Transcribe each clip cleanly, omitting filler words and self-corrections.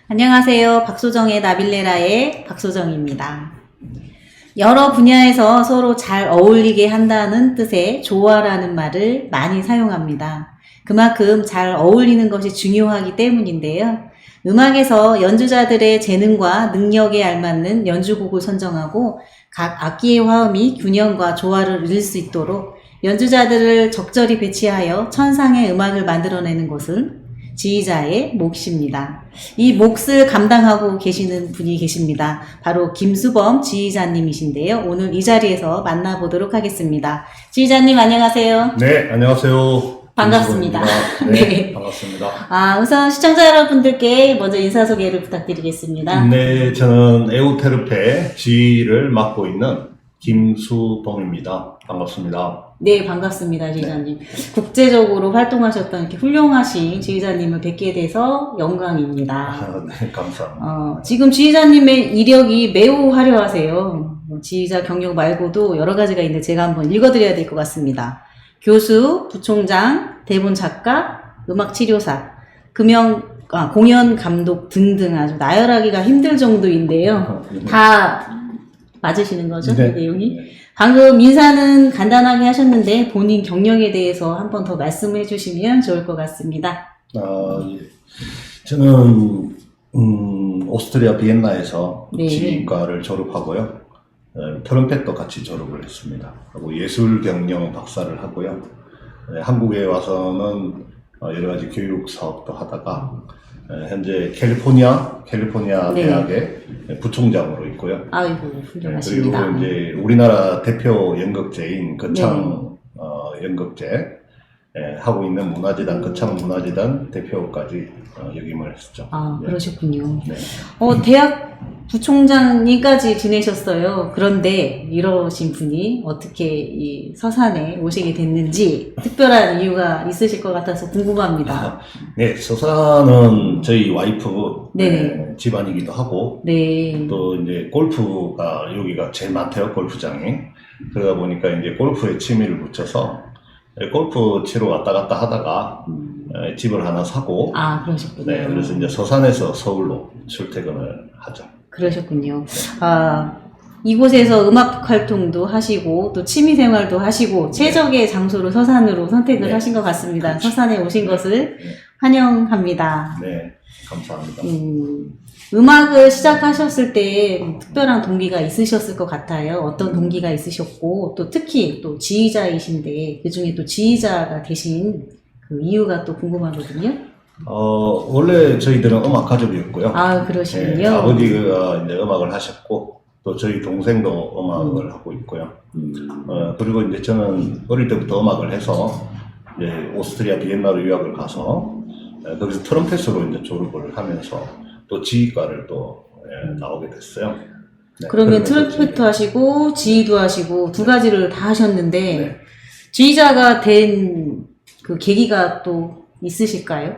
안녕하세요. 박소정의 나빌레라의 박소정입니다. 여러 분야에서 서로 잘 어울리게 한다는 뜻의 조화라는 말을 많이 사용합니다. 그만큼 잘 어울리는 것이 중요하기 때문인데요. 음악에서 연주자들의 재능과 능력에 알맞는 연주곡을 선정하고 각 악기의 화음이 균형과 조화를 이룰 수 있도록 연주자들을 적절히 배치하여 천상의 음악을 만들어내는 것은 지휘자의 몫입니다. 이 몫을 감당하고 계시는 분이 계십니다. 바로 김수범 지휘자님이신데요. 오늘 이 자리에서 만나보도록 하겠습니다. 지휘자님 안녕하세요. 네, 안녕하세요. 반갑습니다. 네, 반갑습니다. 우선 시청자 여러분들께 먼저 인사 소개를 부탁드리겠습니다. 네, 저는 에우테르페 지휘를 맡고 있는 김수범입니다. 반갑습니다. 네, 반갑습니다, 지휘자님. 국제적으로 활동하셨던 이렇게 훌륭하신 지휘자님을 뵙게 돼서 영광입니다. 네, 감사합니다. 지금 지휘자님의 이력이 매우 화려하세요. 지휘자 경력 말고도 여러 가지가 있는데 제가 한번 읽어드려야 될 것 같습니다. 교수, 부총장, 대본 작가, 음악치료사, 공연 감독 등등 아주 나열하기가 힘들 정도인데요. 다 맞으시는 거죠? 네. 내용이? 방금 인사는 간단하게 하셨는데 본인 경력에 대해서 한 번 더 말씀해 주시면 좋을 것 같습니다. 예. 저는 오스트리아 비엔나에서 네. 지휘과를 졸업하고요. 트럼펫도 같이 졸업을 했습니다. 하고 예술경영 박사를 하고요. 한국에 와서는 여러 가지 교육 사업도 하다가 현재 캘리포니아 네. 대학의 부총장으로 있고요. 아이고, 훌륭하십니다. 그리고 이제 우리나라 대표 연극제인 거창 연극제 하고 있는 문화재단 거창 문화재단 대표까지 역임을 했었죠. 네. 그러셨군요. 네. 대학 부총장님까지 지내셨어요. 그런데 이러신 분이 어떻게 이 서산에 오시게 됐는지 특별한 이유가 있으실 것 같아서 궁금합니다. 네, 서산은 저희 와이프 네. 집안이기도 하고 네. 또 이제 골프가 여기가 제일 많대요, 골프장이. 그러다 보니까 이제 골프에 취미를 붙여서 골프 치러 왔다 갔다 하다가 집을 하나 사고 그러셨군요. 네, 그래서 이제 서산에서 서울로 출퇴근을 하죠. 그러셨군요. 이곳에서 음악 활동도 하시고 또 취미 생활도 하시고 최적의 장소로 서산으로 선택을 네. 하신 것 같습니다. 그렇죠. 서산에 오신 것을 네. 환영합니다. 네, 감사합니다. 음악을 시작하셨을 때 특별한 동기가 있으셨을 것 같아요. 어떤 동기가 있으셨고 또 특히 또 지휘자이신데 그 중에 또 지휘자가 되신 그 이유가 또 궁금하거든요. 원래 저희들은 음악 가족이었고요. 그러시군요. 네, 아버지가 이제 음악을 하셨고 또 저희 동생도 음악을 하고 있고요. 그리고 이제 저는 어릴 때부터 음악을 해서 이제 오스트리아 비엔나로 유학을 가서 거기서 트럼펫으로 이제 졸업을 하면서 또 지휘과를 또 나오게 됐어요. 네, 그러면 그러면서 트럼펫도 하시고 지휘도 하시고 두 가지를 다 하셨는데 네. 지휘자가 된 그 계기가 또 있으실까요?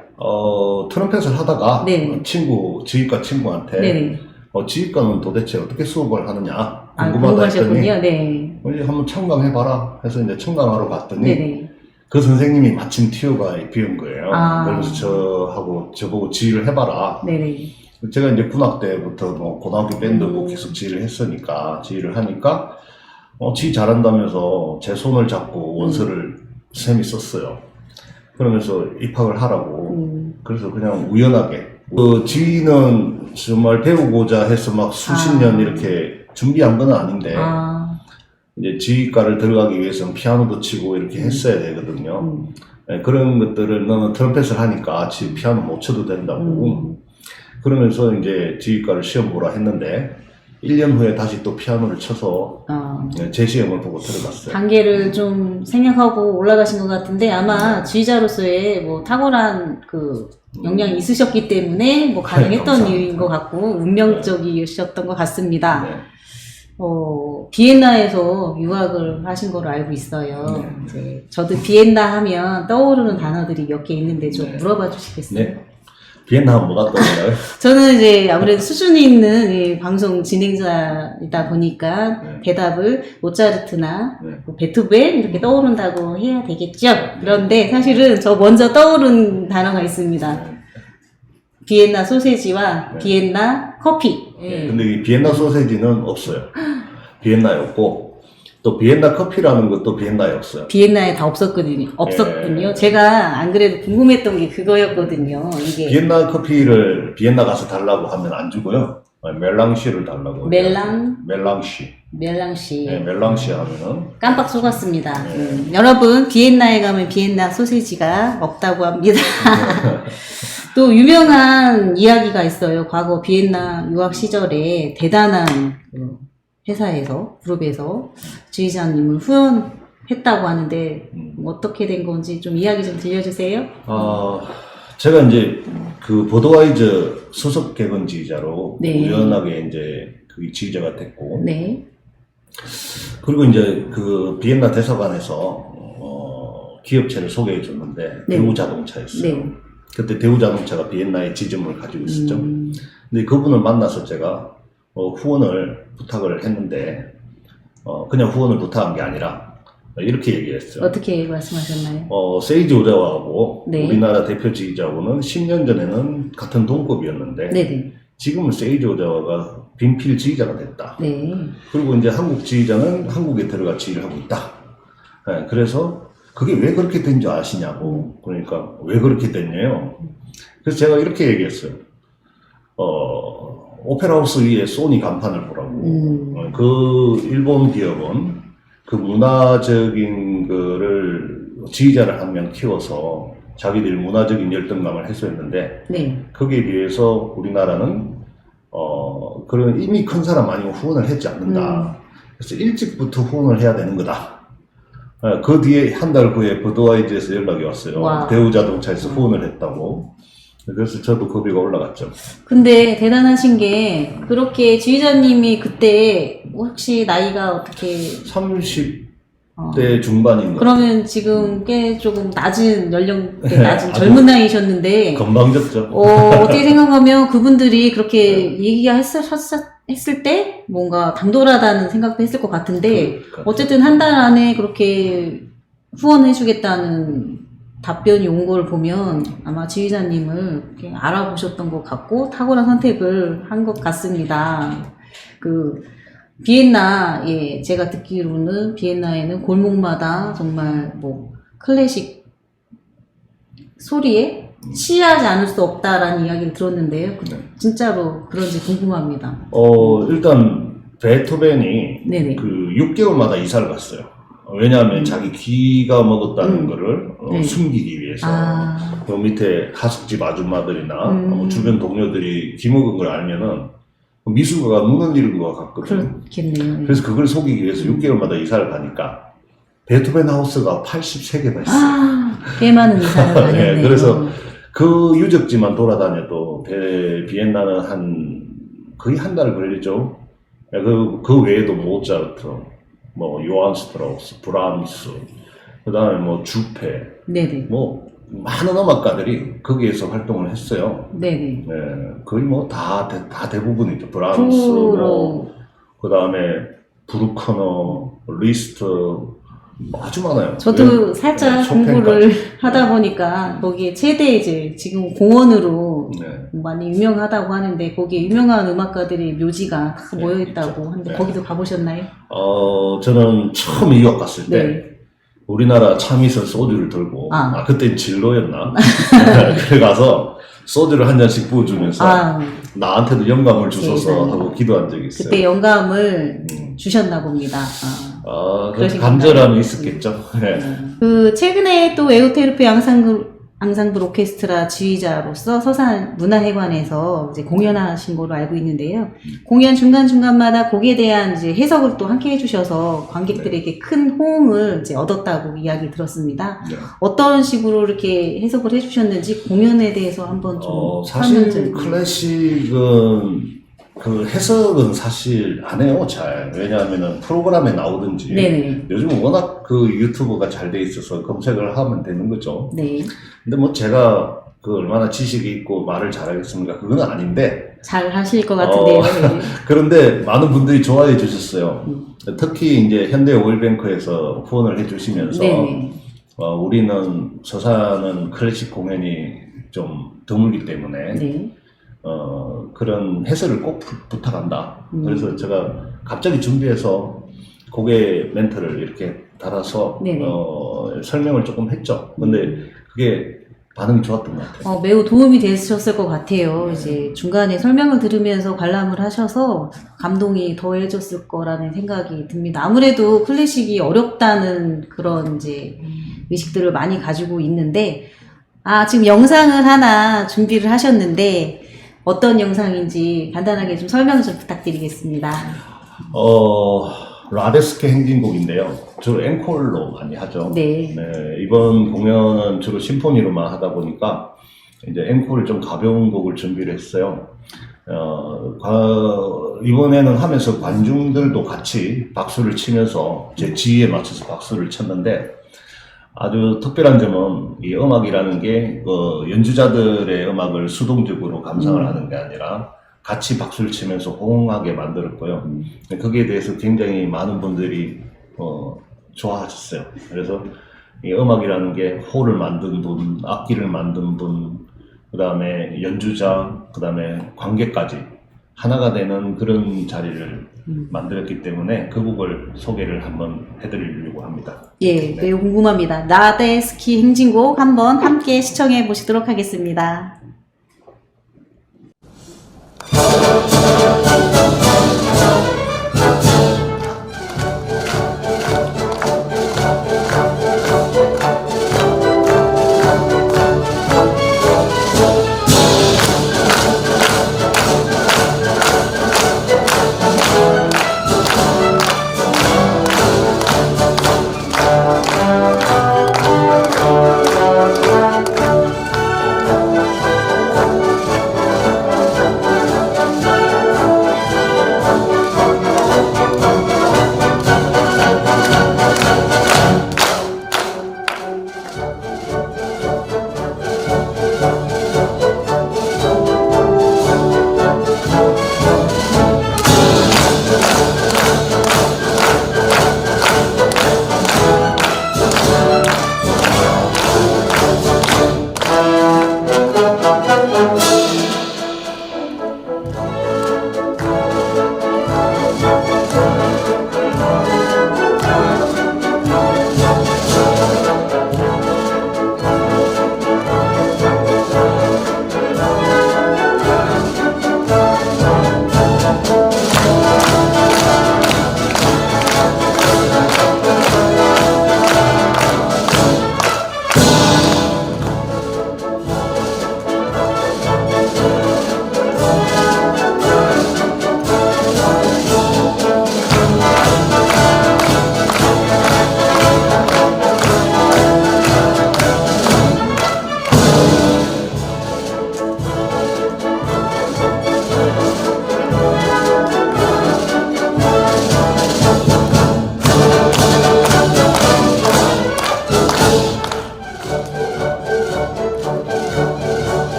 트럼펫을 하다가 네. 지휘과 친구한테 네네. 지휘과는 도대체 어떻게 수업을 하느냐 궁금하다 궁금하셨군요. 했더니 네. 한번 청강해봐라 해서 이제 청강하러 갔더니 네네. 그 선생님이 마침 티오가 비운 거예요. 그래서 저보고 지휘를 해봐라. 네네. 제가 이제 군악 때부터 뭐 고등학교 밴드부 계속 지휘를 했으니까 지휘를 하니까 지휘 잘한다면서 제 손을 잡고 원서를 쌤이 썼어요. 그러면서 입학을 하라고. 그래서 그냥 우연하게 지휘는 정말 배우고자 해서 막 수십 년 이렇게 준비한 건 아닌데 이제 지휘과를 들어가기 위해서는 피아노도 치고 이렇게 했어야 되거든요. 네, 그런 것들을 너는 트럼펫을 하니까 피아노 못 쳐도 된다고. 그러면서 이제 지휘과를 시험 보라 했는데 1년 후에 다시 또 피아노를 쳐서 제 시험을 보고 들어갔어요. 단계를 좀 생략하고 올라가신 것 같은데 아마 지휘자로서의 뭐 탁월한 그 역량이 있으셨기 때문에 뭐 가능했던 일인 것 같고 운명적이셨던 것 같습니다. 네. 비엔나에서 유학을 하신 걸로 알고 있어요. 네. 이제 저도 비엔나 하면 떠오르는 단어들이 몇 개 있는데 좀 물어봐 주시겠어요? 네. 비엔나 하면 뭐가 떠올라요? 저는 이제 아무래도 수준이 있는 이 방송 진행자이다 보니까 대답을 모차르트나 뭐 베토벤 이렇게 떠오른다고 해야 되겠죠? 그런데 사실은 저 먼저 떠오른 단어가 있습니다. 비엔나 소세지와 네. 비엔나 커피. 예. 근데 이 비엔나 소세지는 없어요. 비엔나에 없고, 또 비엔나 커피라는 것도 비엔나에 없어요. 비엔나에 다 없었군요. 예. 제가 안 그래도 궁금했던 게 그거였거든요. 이게 비엔나 커피를 비엔나 가서 달라고 하면 안 주고요. 멜랑시를 달라고. 멜랑시. 멜랑시. 네, 멜랑시 하면은. 깜빡 속았습니다. 네. 여러분, 비엔나에 가면 비엔나 소세지가 없다고 합니다. 또 유명한 이야기가 있어요. 과거 비엔나 유학 시절에 대단한 그 회사에서, 그룹에서 지휘자님을 후원했다고 하는데 어떻게 된 건지 좀 이야기 좀 들려주세요. 제가 이제 그 보드와이저 수석 개건 지휘자로 네. 우연하게 이제 그 지휘자가 됐고, 네. 그리고 이제 그 비엔나 대사관에서 기업체를 소개해 줬는데 네. 대우자동차였어요. 네. 그때 대우자동차가 비엔나에 지점을 가지고 있었죠. 근데 그분을 만나서 제가 후원을 부탁을 했는데 그냥 후원을 부탁한 게 아니라 이렇게 얘기했어요. 어떻게 말씀하셨나요? 세이지 오자와하고 네. 우리나라 대표 지휘자하고는 10년 전에는 같은 동급이었는데 네네. 지금은 세이지 오자와가 빈필 지휘자가 됐다. 네. 그리고 이제 한국 지휘자는 한국에 들어가 지휘를 하고 있다. 네, 그래서 그게 왜 그렇게 된 줄 아시냐고. 그러니까 왜 그렇게 됐냐요. 그래서 제가 이렇게 얘기했어요. 오페라 하우스 위에 소니 간판을 보라고. 그 일본 기업은 그 문화적인 거를 지휘자를 한 명 키워서 자기들이 문화적인 열등감을 해소했는데 네. 거기에 비해서 우리나라는 그런 이미 큰 사람 아니면 후원을 하지 않는다. 그래서 일찍부터 후원을 해야 되는 거다. 그 뒤에 한 달 후에 버드와이저에서 연락이 왔어요. 와. 대우자동차에서 후원을 했다고. 그래서 저도 겁이가 올라갔죠. 근데 대단하신 게 그렇게 지휘자님이 그때 혹시 나이가 어떻게 30대 중반인 거. 그러면 지금 꽤 조금 낮은 연령대 낮은 젊은 나이셨는데 건방졌죠. 어떻게 생각하면 그분들이 그렇게 얘기했을 때 뭔가 당돌하다는 생각도 했을 것 같은데 어쨌든 한 달 안에 그렇게 후원해주겠다는 답변이 온 걸 보면 아마 지휘자님을 이렇게 알아보셨던 것 같고 탁월한 선택을 한 것 같습니다. 그 비엔나에 제가 듣기로는 비엔나에는 골목마다 정말 뭐 클래식 소리에 취하지 않을 수 없다라는 이야기를 들었는데요. 진짜로 그런지 궁금합니다. 일단 베토벤이 네네. 그 6개월마다 이사를 갔어요. 왜냐하면 자기 귀가 먹었다는 거를 네. 숨기기 위해서. 그 밑에 하숙집 아줌마들이나 뭐 주변 동료들이 귀 먹은 걸 알면은 미술가가 눈을 잃은 것 같거든요. 그렇겠네요. 그래서 그걸 속이기 위해서 6개월마다 이사를 가니까 베토벤 하우스가 83개나 있어요. 꽤 많은 이사를 다녔네요. 네, 그래서 그 유적지만 돌아다녀도 비엔나는 거의 한 달 걸리죠. 그 외에도 모차르트, 뭐 요한 스트라우스, 브람스, 그 다음에 뭐 주페, 네네. 뭐 많은 음악가들이 거기에서 활동을 했어요. 네네. 네, 거의 뭐 다 대부분이죠. 브람스, 뭐, 그 다음에 브루커너, 리스트, 아주 많아요. 저도 살짝 공부를 하다 보니까 거기에 최대 이제 지금 공원으로 많이 유명하다고 하는데 거기에 유명한 음악가들의 묘지가 다 모여 있다고 하는데 거기도 가보셨나요? 저는 처음 유학 갔을 때 우리나라 참이슬 소주를 들고 그땐 진로였나? 그래 가서 소주를 한 잔씩 부어주면서 나한테도 영감을 주셔서 하고 기도한 적이 있어요. 그때 영감을 주셨나 봅니다. 간절함이 있었겠죠. 네. 그 최근에 또 에우테르프 앙상블 오케스트라 지휘자로서 서산 문화회관에서 이제 공연하신 걸로 알고 있는데요. 공연 중간중간마다 곡에 대한 이제 해석을 또 함께 해주셔서 관객들에게 큰 호응을 이제 얻었다고 이야기 들었습니다. 어떤 식으로 이렇게 해석을 해주셨는지 공연에 대해서 한번 좀 사실 클래식은 그 해석은 사실 안 해요, 잘. 왜냐하면은 프로그램에 나오든지. 네네. 요즘은 워낙 그 유튜브가 잘 돼 있어서 검색을 하면 되는 거죠. 네. 근데 뭐 제가 그 얼마나 지식이 있고 말을 잘하겠습니까? 그건 아닌데. 잘 하실 것 같은데요. 네. 그런데 많은 분들이 좋아해 주셨어요. 특히 이제 현대 오일뱅크에서 후원을 해 주시면서. 우리는 서산은 클래식 공연이 좀 드물기 때문에. 그런 해설을 꼭 부탁한다. 그래서 제가 갑자기 준비해서 곡의 멘트를 이렇게 달아서 네네. 설명을 조금 했죠. 근데 그게 반응이 좋았던 것 같아요. 매우 도움이 되셨을 것 같아요. 이제 중간에 설명을 들으면서 관람을 하셔서 감동이 더해졌을 거라는 생각이 듭니다. 아무래도 클래식이 어렵다는 그런 이제 의식들을 많이 가지고 있는데, 지금 영상을 하나 준비를 하셨는데, 어떤 영상인지 간단하게 좀 설명 좀 부탁드리겠습니다. 라데스케 행진곡인데요. 주로 앵콜로 많이 하죠. 네. 이번 공연은 주로 심포니로만 하다 보니까 이제 앵콜을 좀 가벼운 곡을 준비를 했어요. 이번에는 하면서 관중들도 같이 박수를 치면서 제 지휘에 맞춰서 박수를 쳤는데, 아주 특별한 점은 이 음악이라는 게 연주자들의 음악을 수동적으로 감상을 하는 게 아니라 같이 박수를 치면서 호응하게 만들었고요. 거기에 대해서 굉장히 많은 분들이 좋아하셨어요. 그래서 이 음악이라는 게 홀을 만든 분, 악기를 만든 분, 그 다음에 연주자, 그 다음에 관객까지 하나가 되는 그런 자리를 만들었기 때문에 그 곡을 소개를 한번 해드리려고 합니다. 예, 매우 궁금합니다. 라데스키 행진곡 한번 함께 시청해 보시도록 하겠습니다.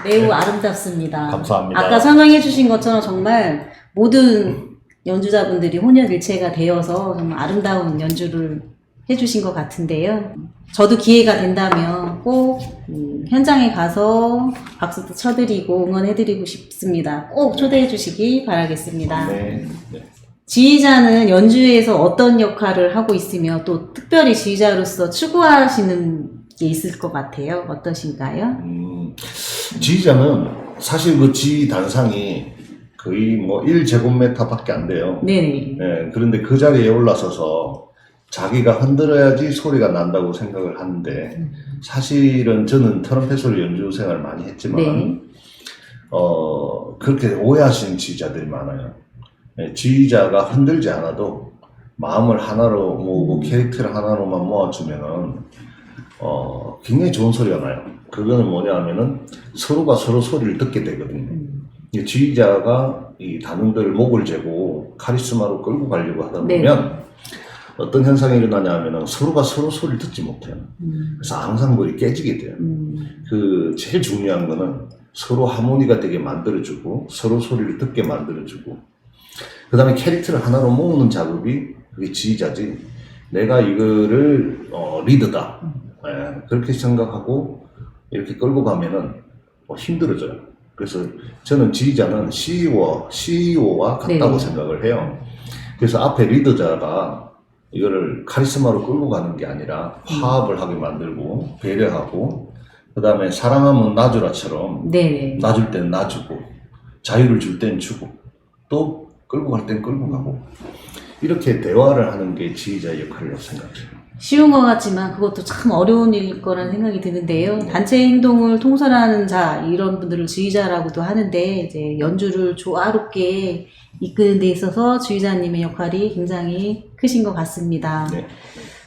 매우 아름답습니다. 감사합니다. 아까 설명해 주신 것처럼 정말 모든 연주자분들이 혼연일체가 되어서 정말 아름다운 연주를 해주신 것 같은데요. 저도 기회가 된다면 꼭 현장에 가서 박수도 쳐드리고 응원해드리고 싶습니다. 꼭 초대해 주시기 바라겠습니다. 네. 지휘자는 연주에서 어떤 역할을 하고 있으며 또 특별히 지휘자로서 추구하시는 게 있을 것 같아요. 어떠신가요? 지휘자는 사실 그 지휘 단상이 거의 뭐 1제곱미터밖에 안 돼요. 네네. 네, 그런데 그 자리에 올라서서 자기가 흔들어야지 소리가 난다고 생각을 하는데, 사실은 저는 트럼펫 소리 연주 생활을 많이 했지만 네. 그렇게 오해하시는 지휘자들이 많아요. 네, 지휘자가 흔들지 않아도 마음을 하나로 모으고 캐릭터를 하나로만 모아주면은 굉장히 좋은 소리가 나요. 그거는 뭐냐 하면은 서로가 서로 소리를 듣게 되거든요. 이 지휘자가 이 단원들 목을 재고 카리스마로 끌고 가려고 하다 보면 어떤 현상이 일어나냐 하면은 서로가 서로 소리를 듣지 못해요. 그래서 앙상블이 깨지게 돼요. 그 제일 중요한 거는 서로 하모니가 되게 만들어주고 서로 소리를 듣게 만들어주고 그 다음에 캐릭터를 하나로 모으는 작업이 그게 지휘자지. 내가 이거를 리더다. 예, 그렇게 생각하고 이렇게 끌고 가면은 힘들어져요. 그래서 저는 지휘자는 CEO와 같다고 네. 생각을 해요. 그래서 앞에 리더자가 이거를 카리스마로 끌고 가는 게 아니라 화합을 하게 만들고 배려하고 그 다음에 사랑하면 놔주라처럼 네. 놔줄 땐 놔주고 자유를 줄 땐 주고 또 끌고 갈 땐 끌고 가고 이렇게 대화를 하는 게 지휘자의 역할이라고 생각해요. 쉬운 것 같지만 그것도 참 어려운 일일 거라는 생각이 드는데요. 단체 행동을 통솔하는 자, 이런 분들을 지휘자라고도 하는데, 이제 연주를 조화롭게 이끄는 데 있어서 지휘자님의 역할이 굉장히 크신 것 같습니다. 네.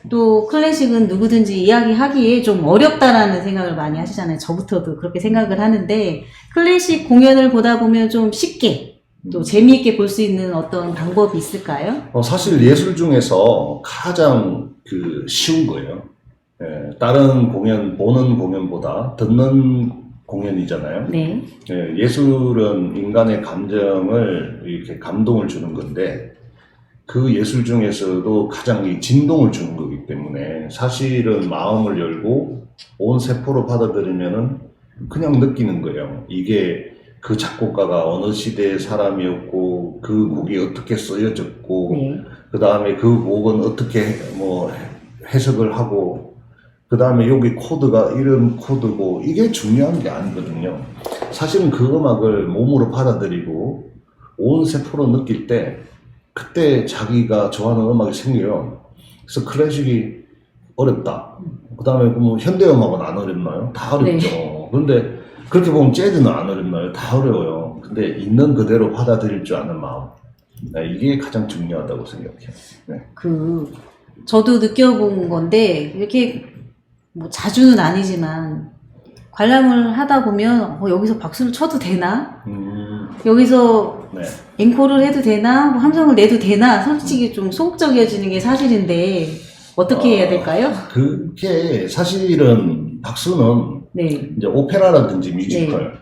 또 클래식은 누구든지 이야기하기에 좀 어렵다라는 생각을 많이 하시잖아요. 저부터도 그렇게 생각을 하는데, 클래식 공연을 보다 보면 좀 쉽게 또 재미있게 볼 수 있는 어떤 방법이 있을까요? 사실 예술 중에서 가장 쉬운 거예요. 예, 다른 공연, 보는 공연보다 듣는 공연이잖아요. 네. 예, 예술은 인간의 감정을 이렇게 감동을 주는 건데 그 예술 중에서도 가장 이 진동을 주는 거기 때문에 사실은 마음을 열고 온 세포로 받아들이면은 그냥 느끼는 거예요. 이게 그 작곡가가 어느 시대의 사람이었고 그 곡이 어떻게 쓰여졌고 네. 그 다음에 그 곡은 어떻게 해석을 하고 그 다음에 여기 코드가 이런 코드고 이게 중요한 게 아니거든요. 사실은 그 음악을 몸으로 받아들이고 온 세포로 느낄 때 그때 자기가 좋아하는 음악이 생겨요. 그래서 클래식이 어렵다. 그 다음에 현대음악은 안 어렵나요? 다 어렵죠. 네. 그런데 그렇게 보면 재즈는 안 어렵나요? 다 어려워요. 근데 있는 그대로 받아들일 줄 아는 마음. 네, 이게 가장 중요하다고 생각해요. 네. 저도 느껴본 건데, 이렇게 뭐 자주는 아니지만, 관람을 하다 보면, 여기서 박수를 쳐도 되나? 여기서 네. 앵콜을 해도 되나? 뭐 함성을 내도 되나? 솔직히 좀 소극적이어지는 게 사실인데, 어떻게 해야 될까요? 그게 사실은 박수는 네. 이제 오페라라든지 뮤지컬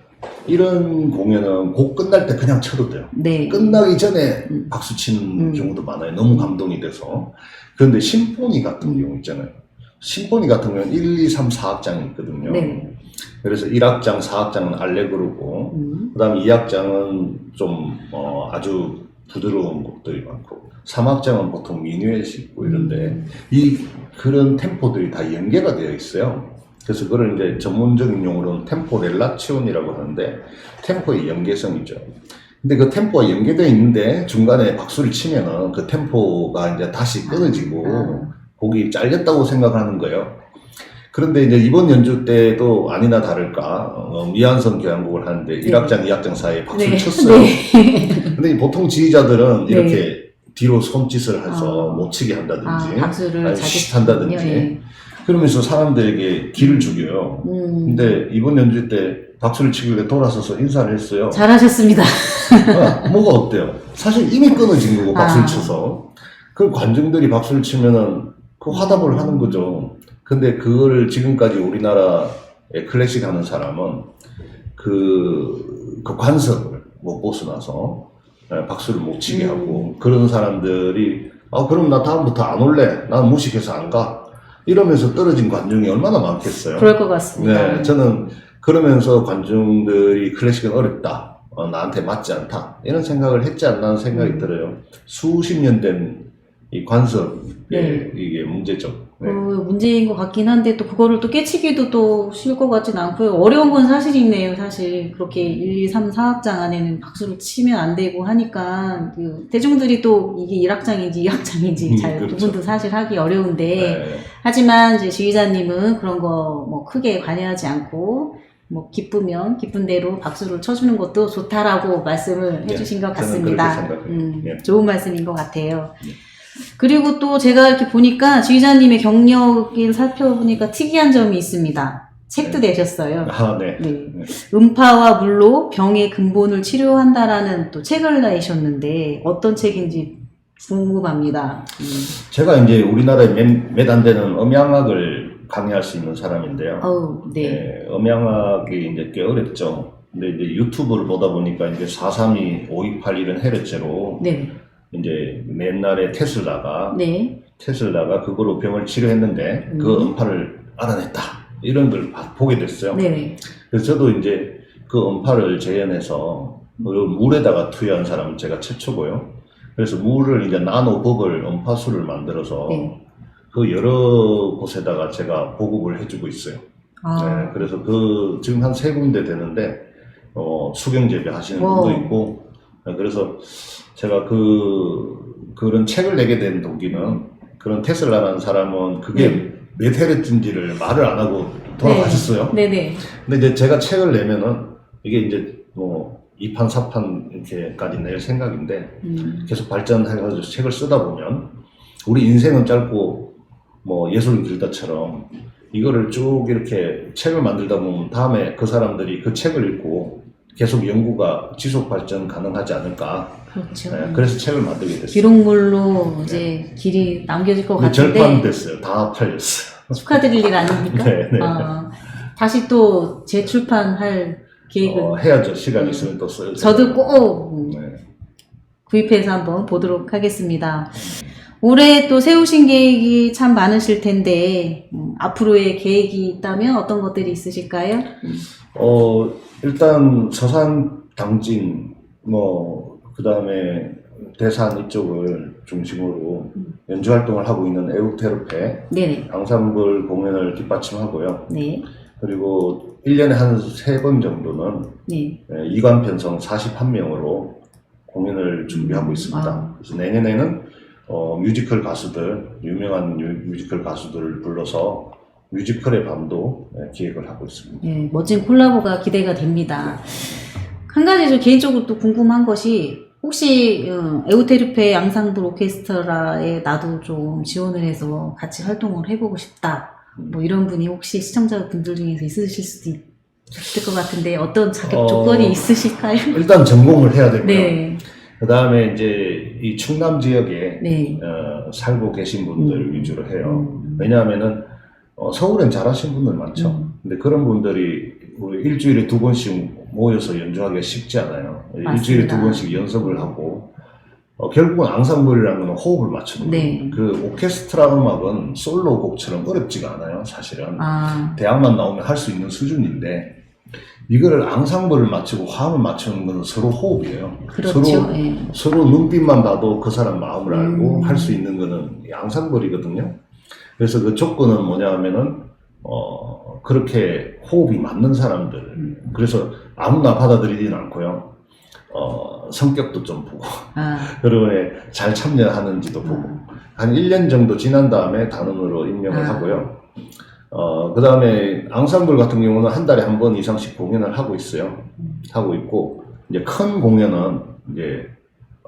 이런 공연은 곡 끝날 때 그냥 쳐도 돼요. 네. 끝나기 전에 박수 치는 경우도 많아요. 너무 감동이 돼서. 그런데 심포니 같은 경우 있잖아요. 심포니 같은 경우는 1, 2, 3, 4악장이 있거든요. 네. 그래서 1악장, 4악장은 알레그로고 그 다음에 2악장은 좀 아주 부드러운 곡들이 많고 3악장은 보통 미뉴엣이 있고 이런데 그런 템포들이 다 연계가 되어 있어요. 그래서 그걸 이제 전문적인 용어로는 템포 렐라치온이라고 하는데 템포의 연계성이죠. 근데 그 템포가 연계되어 있는데 중간에 박수를 치면은 그 템포가 이제 다시 끊어지고 곡이 잘렸다고 생각하는 거예요. 그런데 이제 이번 연주 때도 아니나 다를까 미완성 교향곡을 하는데 1악장, 2악장 사이에 박수를 쳤어요. 근데 보통 지휘자들은 이렇게 뒤로 손짓을 해서 못 치게 한다든지 박수를 한다든지 네. 그러면서 사람들에게 기를 죽여요. 근데 이번 연주 때 박수를 치길래 돌아서서 인사를 했어요. 잘하셨습니다. 뭐가 어때요? 사실 이미 끊어진 거고 박수를 쳐서 그럼 관중들이 박수를 치면은 그 화답을 하는 거죠. 근데 그걸 지금까지 우리나라에 클래식 하는 사람은 그 관습을 못 벗어나서 박수를 못 치게 하고 그런 사람들이 그럼 나 다음부터 안 올래. 난 무식해서 안 가. 이러면서 떨어진 관중이 얼마나 많겠어요. 그럴 것 같습니다. 네, 저는 그러면서 관중들이 클래식은 어렵다. 나한테 맞지 않다. 이런 생각을 했지 않나 생각이 들어요. 수십 년 된 이 관습의 이게 문제죠. 네. 문제인 것 같긴 한데 또 그거를 또 깨치기도 또 쉬울 것 같진 않고요. 어려운 건 사실이네요. 사실 그렇게 1, 2, 3, 4악장 안에는 박수를 치면 안 되고 하니까 대중들이 또 이게 1악장인지 2악장인지 잘 그렇죠. 구분도 사실 하기 어려운데 네. 하지만 이제 지휘자님은 그런 거 뭐 크게 관여하지 않고 뭐 기쁘면 기쁜 대로 박수를 쳐주는 것도 좋다라고 말씀을 해주신 것 같습니다. 좋은 말씀인 것 같아요. 그리고 또 제가 이렇게 보니까 지휘자님의 경력을 살펴보니까 특이한 점이 있습니다. 책도 내셨어요. 네. 음파와 물로 병의 근본을 치료한다라는 또 책을 내셨는데 어떤 책인지 궁금합니다. 제가 이제 우리나라에 몇 안 되는 음향학을 강의할 수 있는 사람인데요. 네. 예, 음향학이 이제 꽤 어렵죠. 근데 이제 유튜브를 보다 보니까 이제 432, 528 이런 헤르츠로 네. 이제 옛날에 테슬라가 네. 그거로 병을 치료했는데 그 음파를 알아냈다. 이런 걸 보게 됐어요. 네. 그래서 저도 이제 그 음파를 재현해서 물에다가 투여한 사람은 제가 최초고요. 그래서 물을 이제 나노버블 음파수를 만들어서 네. 그 여러 곳에다가 제가 보급을 해주고 있어요. 네, 그래서 그 지금 한 3군데 되는데 수경 재배하시는 분도 있고, 그래서 제가 그런 책을 내게 된 동기는 그런 테슬라라는 사람은 그게 몇 헤르츠인지를 말을 안 하고 돌아가셨어요. 네네. 근데 이제 제가 책을 내면은 이게 이제 2판, 4판 이렇게까지 낼 생각인데 계속 발전해가지고 책을 쓰다 보면 우리 인생은 짧고 뭐 예술은 길다처럼 이거를 쭉 이렇게 책을 만들다 보면 다음에 그 사람들이 그 책을 읽고 계속 연구가 지속 발전 가능하지 않을까. 그렇죠. 네, 그래서 책을 만들게 됐어요. 기록물로 이제 길이 남겨질 것 같은데 절판됐어요. 다 팔렸어요. 축하드릴 일 아닙니까? 네. 다시 또 재출판할 계획은 해야죠. 시간 있으면 또 써요. 저도 꼭 구입해서 한번 보도록 하겠습니다. 올해 또 세우신 계획이 참 많으실 텐데 앞으로의 계획이 있다면 어떤 것들이 있으실까요? 일단 서산 당진 그 다음에 대산 이쪽을 중심으로 연주 활동을 하고 있는 에우테르페 앙상블 공연을 뒷받침하고요. 네. 그리고 1년에 한 3번 정도는 이관 편성 41명으로 공연을 준비하고 있습니다. 그래서 내년에는 뮤지컬 가수들, 유명한 뮤지컬 가수들을 불러서 뮤지컬의 밤도 기획을 하고 있습니다. 네, 멋진 콜라보가 기대가 됩니다. 한 가지 저 개인적으로 또 궁금한 것이 혹시 에우테르페 앙상블 오케스트라에 나도 좀 지원을 해서 같이 활동을 해보고 싶다. 뭐 이런 분이 혹시 시청자분들 중에서 있으실 수도 있을 것 같은데 어떤 자격 조건이 있으실까요? 일단 전공을 해야 되고요. 네. 그 다음에 이제 이 충남 지역에 네. 살고 계신 분들 위주로 해요. 왜냐하면은 서울엔 잘하신 분들 많죠. 근데 그런 분들이 우리 일주일에 2번씩 모여서 연주하기가 쉽지 않아요. 맞습니다. 일주일에 2번씩 연습을 하고 결국은 앙상블이라는 건 호흡을 맞추는 거예요. 그 오케스트라 음악은 솔로 곡처럼 어렵지가 않아요. 사실은 대학만 나오면 할 수 있는 수준인데 이거를 앙상블을 맞추고 화음을 맞추는 건 서로 호흡이에요. 그렇죠. 서로 눈빛만 봐도 그 사람 마음을 알고 할 수 있는 거는 앙상블이거든요. 그래서 그 조건은 뭐냐 하면은 그렇게 호흡이 맞는 사람들. 그래서 아무나 받아들이진 않고요. 성격도 좀 보고 그리고 잘 참여하는지도 보고 한 1년 정도 지난 다음에 단원으로 임명을 하고요. 그 다음에 앙상블 같은 경우는 한 달에 한 번 이상씩 공연을 하고 있어요. 하고 있고 이제 큰 공연은 이제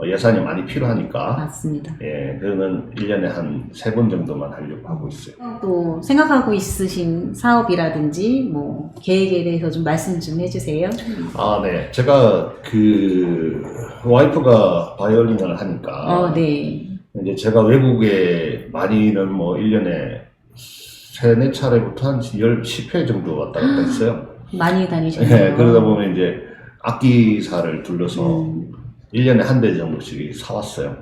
예산이 많이 필요하니까 맞습니다. 그거는 1년에 한 3번 정도만 하려고 하고 있어요. 또 생각하고 있으신 사업이라든지 뭐 계획에 대해서 좀 말씀 좀 해주세요. 네. 제가 그 와이프가 바이올린을 하니까 이제 제가 외국에 많이는 뭐 1년에 3-4차례부터 한 10회 정도 왔다 갔다 했어요. 많이 다니셨네요. 그러다 보면 이제 악기사를 둘러서 1년에 한 대 정도씩 사왔어요.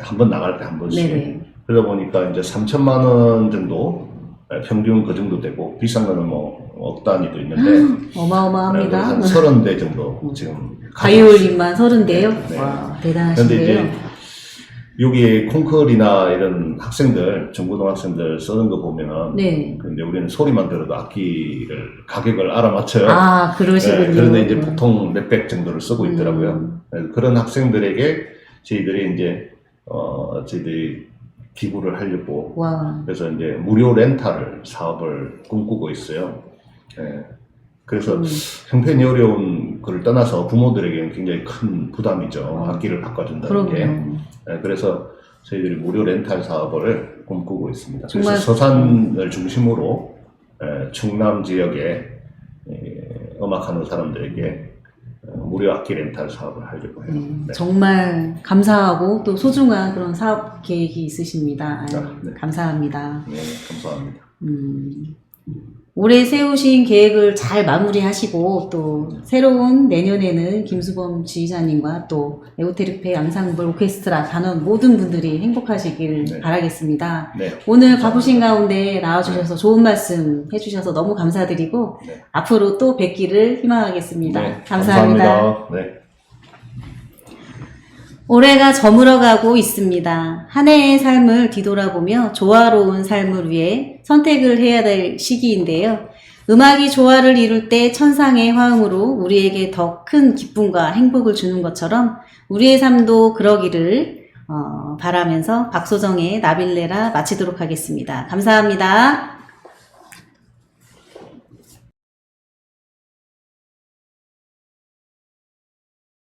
한 번 나갈 때 한 번씩. 그러다 보니까 이제 3천만 원 정도, 평균 그 정도 되고, 비싼 거는 뭐 억 단위도 있는데. 어마어마합니다. 한 30대 정도 지금. 바이올린만 30대요? 와, 대단하시네요. 그런데 이제 여기에 콩쿨이나 이런 학생들, 중고등학생들 쓰는 거 보면은. 근데 우리는 소리만 들어도 악기를, 가격을 알아맞혀요. 그러시군요. 그런데 이제 보통 몇백 정도를 쓰고 있더라고요. 그런 학생들에게 저희들이 이제, 저희들이 기부를 하려고. 그래서 이제 무료 렌탈을 사업을 꿈꾸고 있어요. 그래서 형편이 어려운 걸 떠나서 부모들에게는 굉장히 큰 부담이죠. 악기를 바꿔준다는 게. 그래서 저희들이 무료 렌탈 사업을 꿈꾸고 있습니다. 그래서 서산을 중심으로 충남 지역에 음악하는 사람들에게 무료 악기 렌탈 사업을 하려고 해요. 네. 정말 감사하고 또 소중한 그런 사업 계획이 있으십니다. 아유, 네. 감사합니다. 네, 감사합니다. 올해 세우신 계획을 잘 마무리하시고 또 새로운 내년에는 김수범 지휘자님과 또 에오테르페 앙상블 오케스트라 단원 모든 분들이 행복하시길 네. 바라겠습니다. 네. 오늘 바쁘신 가운데 나와주셔서 좋은 말씀 해주셔서 너무 감사드리고 네. 앞으로 또 뵙기를 희망하겠습니다. 네, 감사합니다. 네. 올해가 저물어가고 있습니다. 한 해의 삶을 뒤돌아보며 조화로운 삶을 위해 선택을 해야 될 시기인데요. 음악이 조화를 이룰 때 천상의 화음으로 우리에게 더 큰 기쁨과 행복을 주는 것처럼 우리의 삶도 그러기를 바라면서 박소정의 나빌레라 마치도록 하겠습니다. 감사합니다.